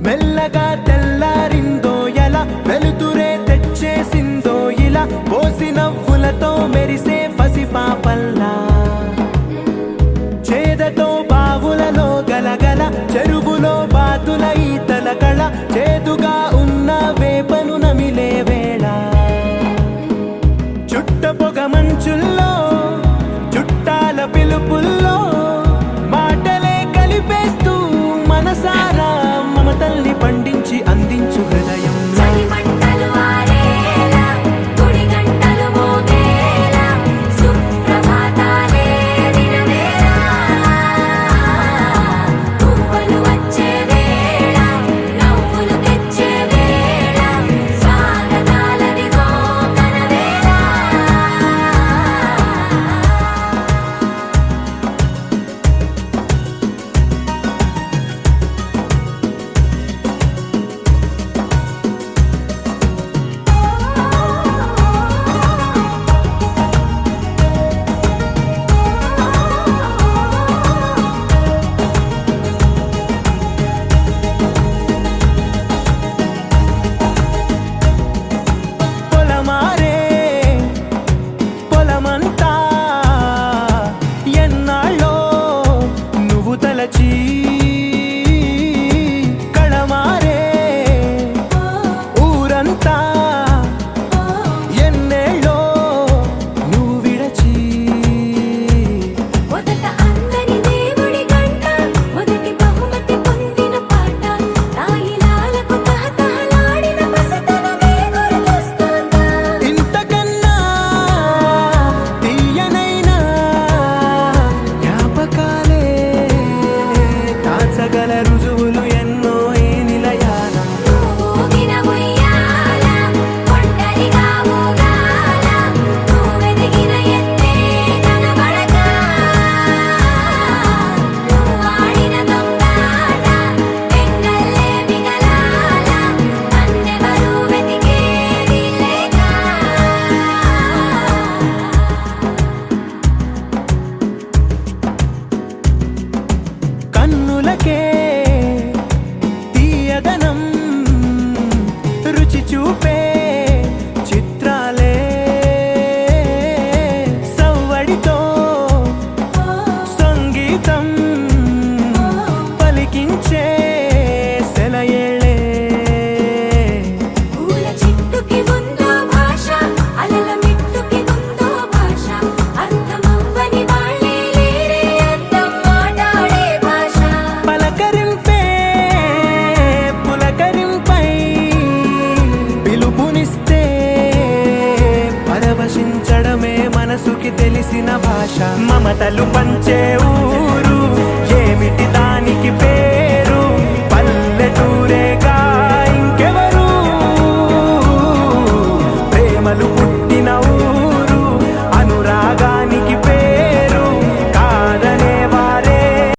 మెల్లగా తెల్లారిందో ఎలా వెలుతురే తెచ్చేసిందో ఇలా పోసి నవ్వులతో మెరిసే పసిపాపల్లా చేదతో బావులలో గలగల చెరువులో బాతుల ఈతల కళ చేదుగా ఉన్న వేపను నమిలే వేళ చుట్ట పొగ మంచుల్లో చుట్టాల పిలుపుల్లో మాటలే కలిపేస్తూ మనసారా మమతల్ని పండించి అందించు హృదయం కళమారే ఊరంతా ఎన్నేళ్ళో నువ్వు విడచి మొదట అందరి దేవుడి గంట మొదటి బహుమతి పొందిన పాట తాయిలాలకు తహతహలాడిన పసితనమే గుర్తొస్తుందా ఇంతకన్నా తీయనైనా జ్ఞాపకాలే దాచగల రుజువులు ఎన్నో ఈ నిలయాన ఊగిన ఉయ్యాల ఒంటరిగా ఊగాల నువ్వెదిగిన ఎత్తే కనబడక నువ్వాడిన దొంగాట పెంగల్లే మిగలాల నన్నెవరూ వెతికేది లేక కన్నులకే తీయదనం రుచి చూపే చిత్రాలే సవ్వడితో సంగీతం పలికించే సెలయేళే పూల చెట్టుకి ఉందో భాష అలల మిట్టుకి ఉందో భాష అర్థమవ్వని వాళ్ళే లేరే అర్థం మాట్లాడే భాష పలకరింపే పులకరింపై పిలుపునిస్తే పరవశించడమే మనసుకి తెలిసిన భాష మమతలు పంచే